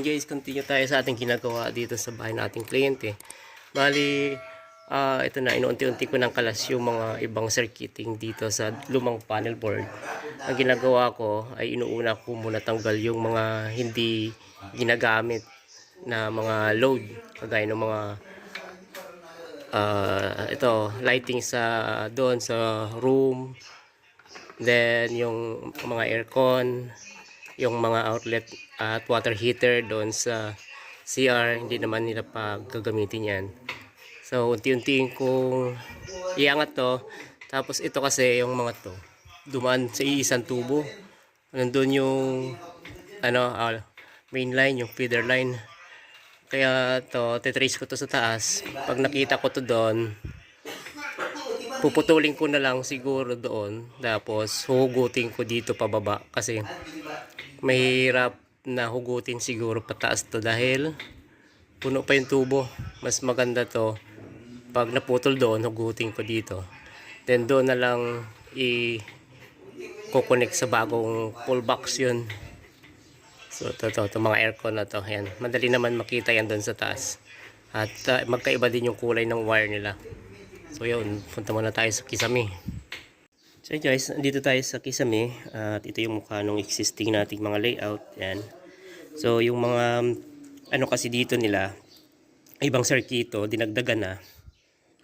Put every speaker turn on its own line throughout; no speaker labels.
yun guys, continue tayo sa ating ginagawa dito sa bahay nating kliyente. Bali, ito na, inuunti-unti ko ng kalas yung mga ibang circuiting dito sa lumang panel board. Ang ginagawa ko ay inuuna ko muna tanggal yung mga hindi ginagamit na mga load. Kagaya ng mga ito, lighting sa doon sa room. Then, yung mga aircon, yung mga outlet at water heater doon sa CR, hindi naman nila pa gagamitin yan. So unti-untiin kong iangat to. Tapos ito kasi yung mga to dumaan sa isang tubo, nandun yung main line, yung feeder line. Kaya to titrace ko to sa taas. Pag nakita ko to doon, puputulin ko na lang siguro doon, tapos hugutin ko dito pababa kasi mahirap na hugutin siguro pataas to dahil puno pa yung tubo. Mas maganda to pag naputol doon, hugutin ko dito, then doon na lang i-connect sa bagong pull box yun. So to mga aircon na to, yan, madali naman makita yan doon sa taas. At magkaiba din yung kulay ng wire nila. So yun, punta muna tayo sa kisame. So guys, dito tayo sa kisame at ito yung mukha ng existing nating mga layout. Yan. So yung mga kasi dito nila, ibang circuito, dinagdagan na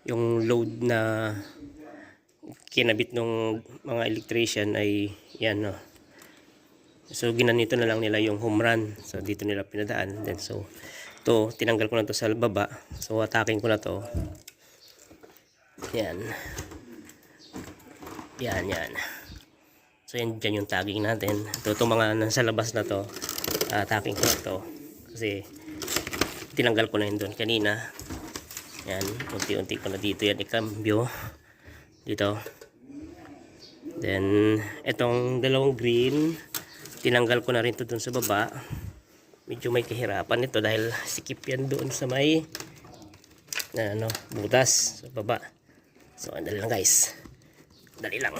yung load na kinabit ng mga electrician ay yan, no. So ginanito na lang nila yung home run. So dito nila pinadaan. Then so to tinanggal ko na to sa baba. So ataking ko na to. Yan. Yan. So yan dyan yung tagging natin. Itong mga nasa labas na to, tagging ko na to. Kasi tinanggal ko na yun doon kanina. Yan, unti-unti ko na dito yan ikambyo. Dito. Then, itong dalawang green, tinanggal ko na rin to doon sa baba. Medyo may kahirapan ito dahil sikip yan doon sa may butas sa baba. So, andali lang guys. Dali lang.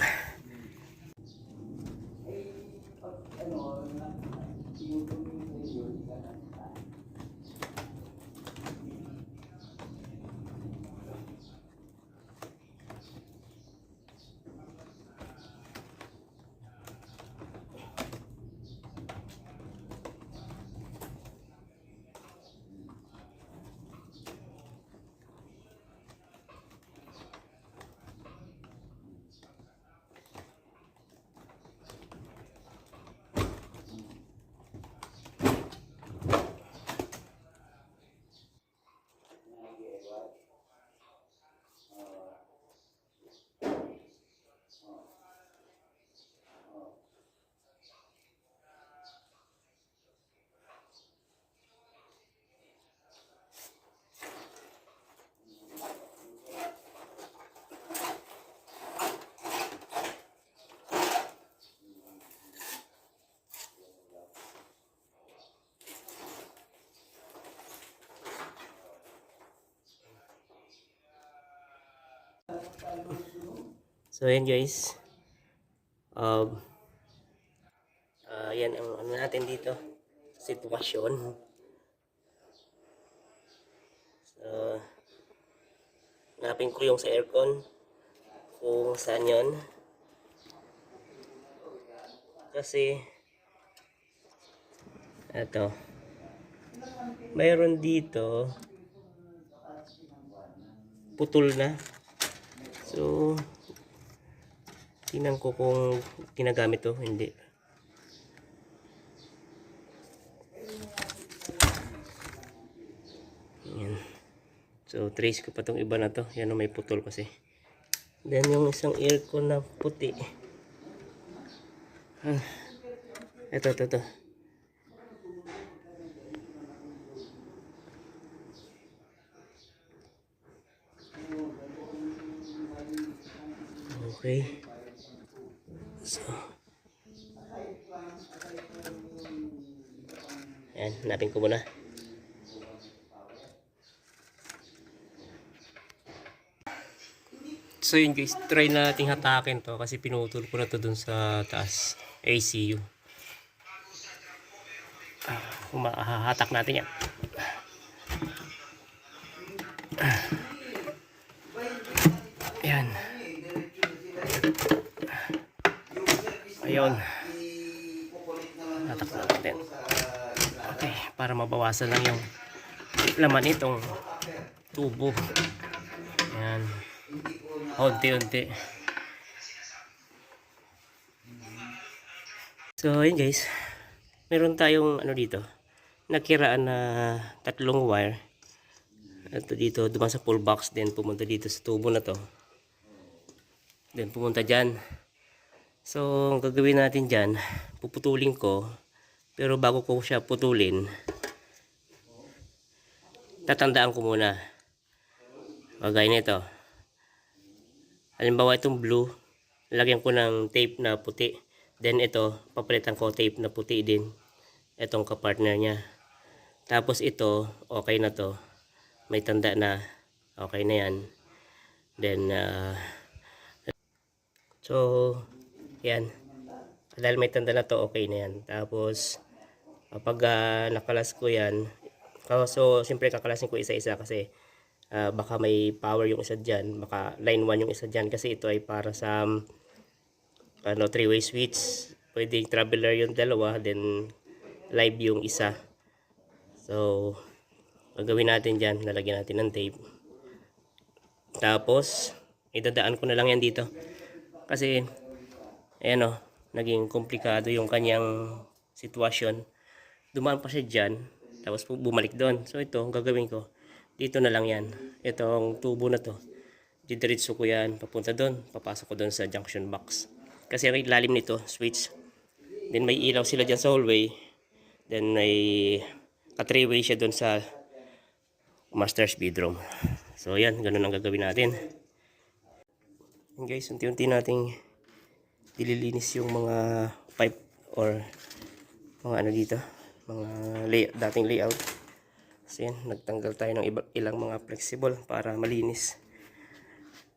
So ayan guys, yan ang natin dito, sitwasyon. So hanapin ko yung sa aircon kung saan yun, kasi eto mayroon dito putol na. So tingnan ko kung ginagamit to, hindi. Yan. So trace ko pa tong iba na to. Yan, may putol kasi. Then yung isang aircon na puti. Ito. Okay. So yan, hanapin ko muna. So yun guys, try nating hatakin to kasi pinutol ko na to dun sa taas, ACU. Mahahatak natin yan. Ayan. Ayun. Hatak na natin. Okay, para mabawasan lang yung laman nitong tubo. Ayan. Unti-unti. So, ayun guys. Meron tayong ano dito. Nakiraan na tatlong wire. Ito dito, dumaan sa pull box. Then pumunta dito sa tubo na to. Then pumunta dyan. So, ang gagawin natin dyan, puputulin ko. Pero bago ko siya putulin, tatandaan ko muna. Kagaya nito. Halimbawa itong blue, lagyan ko ng tape na puti. Then ito, papalitan ko tape na puti din. Itong kapartner niya. Tapos ito, okay na to. May tanda na, okay na yan. Then, so, yan. Dahil may tanda na to, okay na yan. Tapos, kapag nakalas ko yan, so, siyempre kakalasin ko isa-isa kasi baka may power yung isa dyan. Baka line 1 yung isa dyan kasi ito ay para sa three-way switch. Pwedeng traveler yung dalawa, then live yung isa. So, gagawin natin dyan, lalagyan natin ng tape. Tapos, idadaan ko na lang yan dito. Kasi, ayan o, naging komplikado yung kanyang sitwasyon. Dumaan pa siya dyan, tapos bumalik doon. So, ito, ang gagawin ko, dito na lang yan. Itong tubo na to, didiretso ko yan, papunta doon, papasok ko doon sa junction box. Kasi ang ilalim nito, switch. Then, may ilaw sila dyan sa hallway. Then, may ka-three-way siya doon sa master's bedroom. So yan, ganun ang gagawin natin. And guys, unti-unti nating dililinis yung mga pipe or mga ano dito, mga dating layout. So yan, nagtanggal tayo ng ilang mga flexible para malinis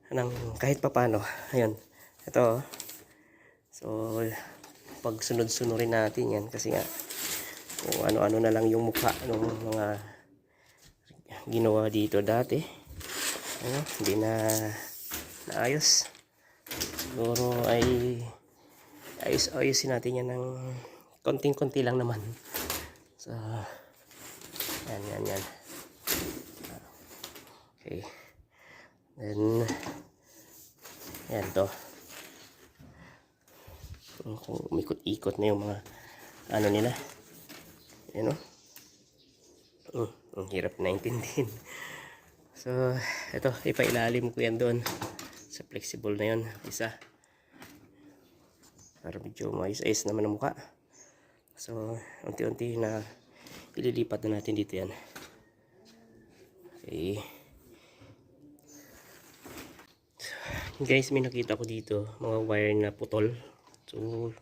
ng kahit papano. Ayun, ito. So pag sunod-sunurin natin yan kasi nga kung ano-ano na lang yung mukha ng mga ginawa dito dati. Hindi na naayos. Siguro ay ayusin natin yan ng konting-konti lang naman. So, yan. Okay. Then, yan to. Kung umikot-ikot na yung mga ano nila. Yan o. Ang hirap na intindihin. So, ito, ipailalim ko yan doon sa flexible na yun, isa. Para medyo maayos-ayos naman ang mukha. So, unti-unti na ililipat na natin dito yan. Okay. So, guys, may nakita ko dito, mga wire na putol. So,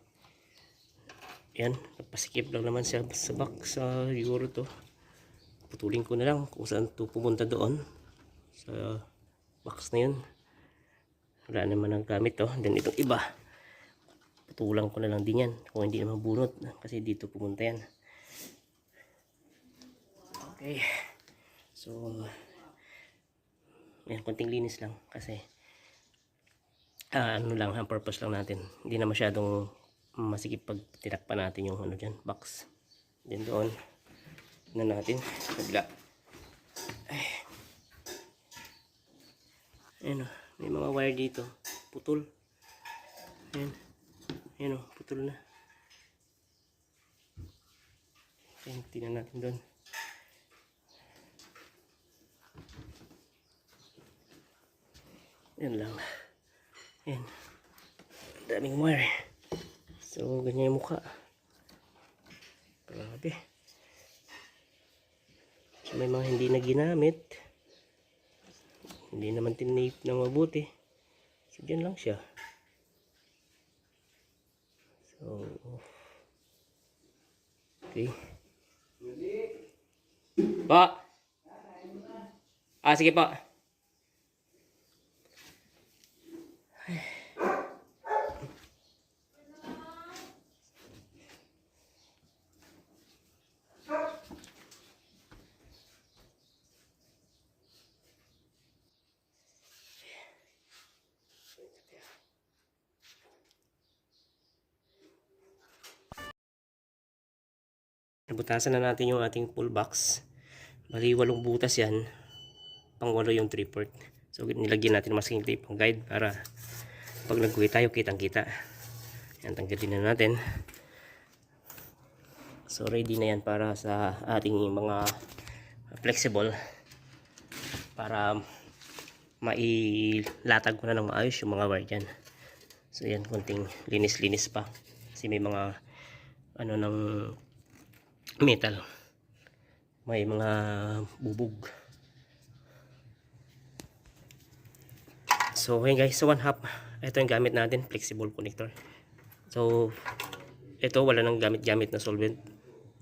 yan, napasikip lang naman siya sa box sa siguro to. Putulin ko na lang kung saan ito pumunta doon sa box na yun. Wala naman ang gamit to. Then itong iba, putulang ko na lang din yan kung hindi naman bunot kasi dito pumunta yan. Okay, so yan, konting linis lang kasi ano lang, ang purpose lang natin, hindi na masyadong masikip pag tinakpan natin yung ano dyan, box. Then doon na natin nagla. Ayan o, may mga wire dito putol. Ayan o, putol na. Ayan, tingnan natin doon. Ayan lang. Ayan, daming wire. So ganyan yung mukha. Grabe. May mga hindi na ginamit, hindi naman tinape na mabuti, so dyan lang siya. So okay pa, sige pa. Nabutasan na natin yung ating pull box. Bali 8 butas yan. Pang 8 yung 3/4. So nilagyan natin masking tape ang guide para pag nag-uwi tayo kitang kita. Yan, tanggalin na natin. So ready na yan para sa ating mga flexible, para mailatag ko na ng maayos yung mga wire dyan. So yan, konting linis-linis pa kasi may mga ano ng metal, may mga bubog. So ayun guys, so 1/2 ito yung gamit natin, flexible connector. So ito wala nang gamit na solvent.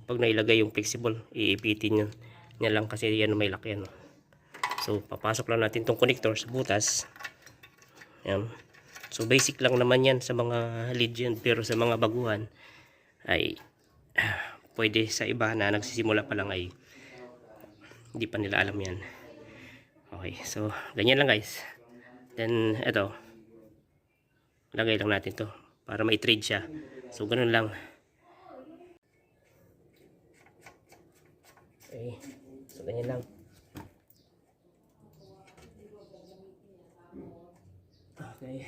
Pag nailagay yung flexible, iipitin yun niya lang kasi yan may lock yan. So papasok lang natin tong connector sa butas. Yan. So basic lang naman yan sa mga lead, pero sa mga baguhan ay pwede, sa iba na nagsisimula pa lang ay hindi pa nila alam yan. Okay, so ganyan lang guys. Then ito, lagay lang natin to para mai-trade siya. So ganun lang. Okay, so ganyan lang. Okay.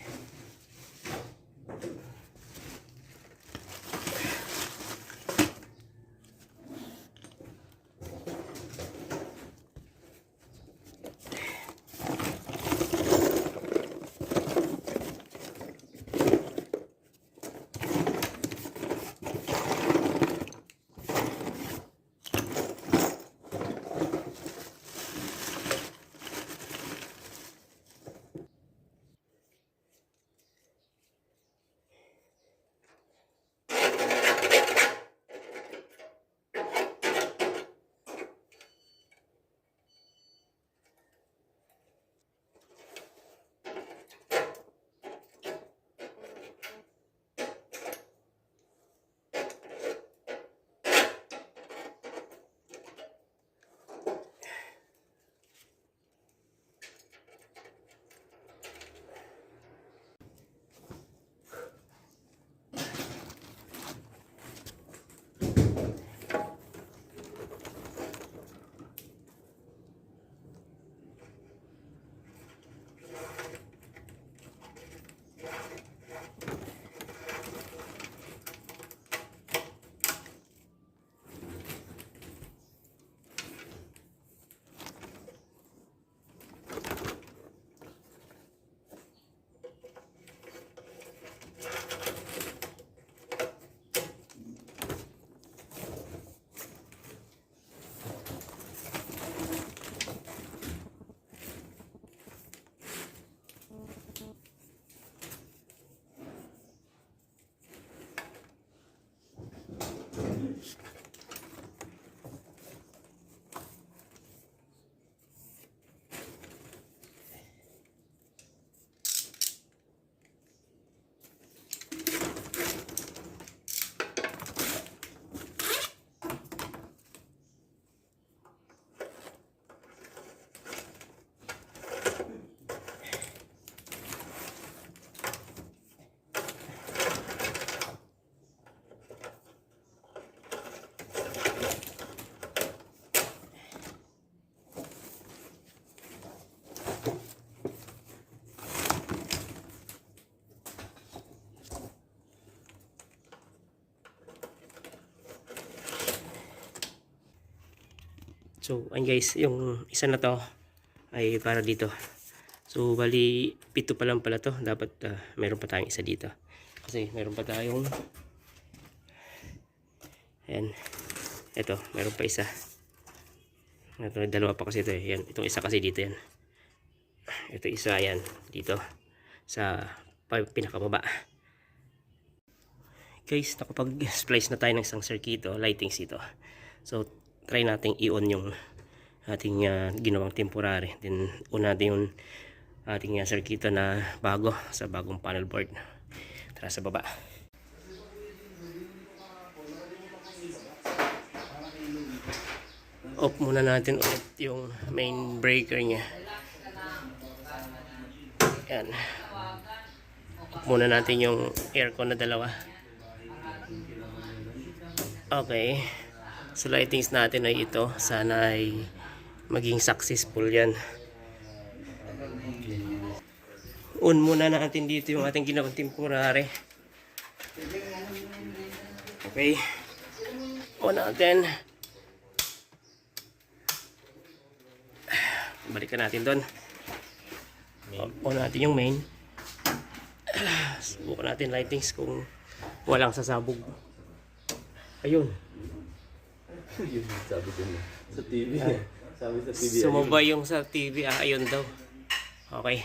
So ayun guys, yung isa na to ay para dito. So bali 7 pa lang pala to. Dapat meron pa tayong isa dito. Kasi meron pa tayong, ayan, ito meron pa isa. Ito, dalawa pa kasi ito eh. Yan, itong isa kasi dito yan. Ito isa yan dito sa pinakababa. Guys, nakapag-splice na tayo ng isang circuito, lightings ito. So try nating i-on yung ating ginawang temporary. Then on natin yung ating circuito na bago sa bagong panel board. Tara sa baba. Off muna natin ulit yung main breaker nya. Yan. Off muna natin yung aircon na dalawa. Okay. So lightings natin ay ito. Sana ay maging successful yan. On muna natin dito yung ating ginawang temporary. Okay. On natin. Balikan natin doon. On natin yung main. Subukan natin lightings kung walang sasabog. Ayun.
Yun sabi ko na. Sa TV. Sabi sa TV.
Sumabay yung sa TV. Ayun daw. Okay.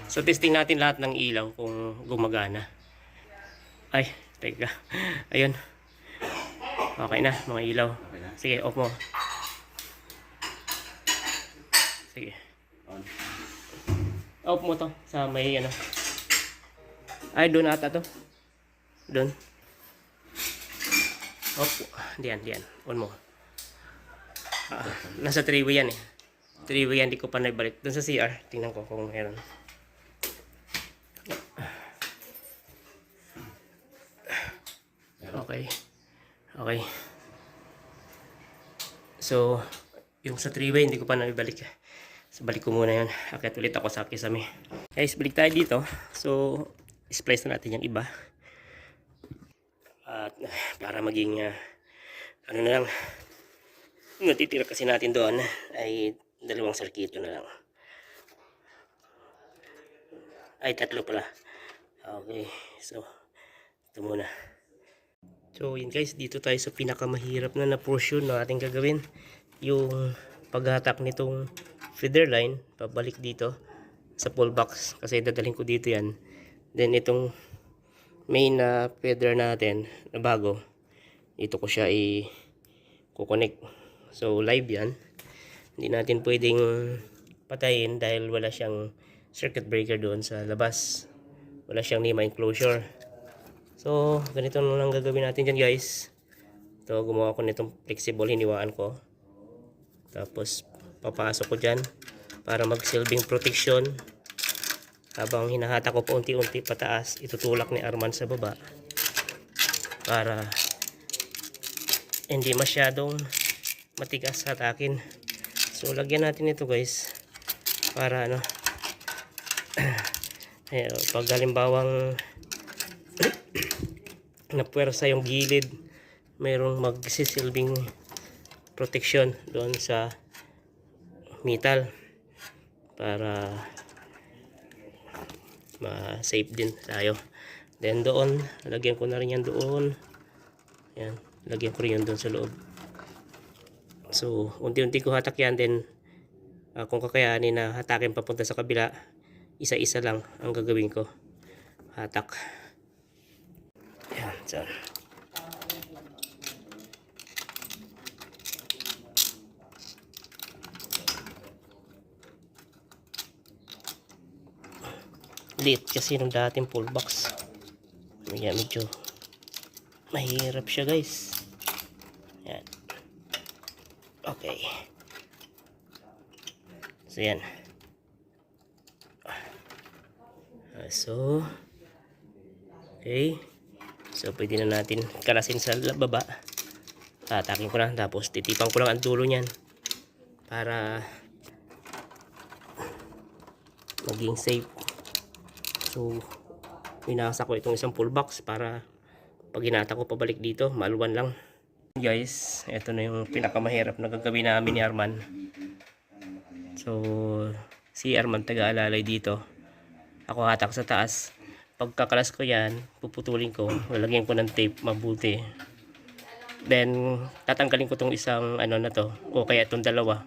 So testing natin lahat ng ilaw kung gumagana. Ay, teka. Ayun. Okay na mga ilaw. Sige, off mo. Sige.
On.
Off mo to sa may ano. Ay, doon ata to. Doon. Off. Diyan. On mo. Nasa 3-way yan eh. 3-way yan, di ko pa naibalik. Doon sa CR. Tingnan ko kung meron. Okay. So, yung sa 3-way, hindi ko pa naibalik. So, balik ko muna yun. Akit ulit ako sa kisame. Guys, balik tayo dito. So, splice na natin yung iba. At para maging, ano na lang, natitira kasi natin doon ay 2 sirkito na lang. Ay, 3 pala. Okay, so, ito muna. So, yun guys, dito tayo sa pinakamahirap na portion na ating gagawin. Yung paghatak nitong feeder line, pabalik dito sa pull box. Kasi dadalhin ko dito yan. Then, itong main na feeder natin na bago, ito ko siya i-connect. So, live yan. Hindi natin pwedeng patayin dahil wala siyang circuit breaker doon sa labas. Wala siyang NEMA enclosure. So, ganito na lang gagawin natin dyan guys. Ito, gumawa ko nitong flexible, hiniwaan ko. Tapos, papasok ko dyan para magsilbing protection. Habang hinahata ko pa unti-unti pataas, itutulak ni Arman sa baba. Para hindi masyadong matigas sa hatakin. So, lagyan natin ito guys. Para ano, pag halimbawang napuwersa yung gilid, mayroong magsisilbing protection doon sa metal para ma-safe din tayo. Then doon, lagyan ko na rin yan doon. Yan, lagyan ko rin yan doon sa loob. So, unti-unti ko hatak yan. Then, kung kakayanin na hatakin papunta sa kabila, isa-isa lang ang gagawin ko. Hatak. Yan, so. Lit kasi nung dating pull box. Medyo mahirap siya guys. Yan. Okay. So yan. So okay. So pwede na natin kalasin sa baba. Tatakin ko na, tapos titipan ko lang ang dulo niyan para maging safe. So pinasa ko itong isang pull box para pag hinata ko pabalik dito, maluwan lang. Guys, ito na yung pinakamahirap na gagawin namin ni Arman. So si Arman taga-alalay dito, ako hatak sa taas. Pagkakalas ko yan, puputulin ko, lalagyan ko ng tape mabuti. Then tatanggalin ko tong isang ano na to, o kaya itong dalawa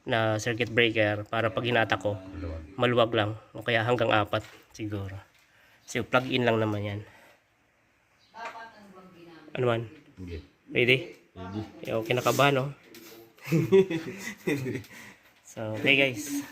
na circuit breaker para pag hinata ko maluwag lang, o kaya hanggang 4 siguro. So plug in lang naman yan. Ano man? Ready? Okay na ka ba, no? So okay guys,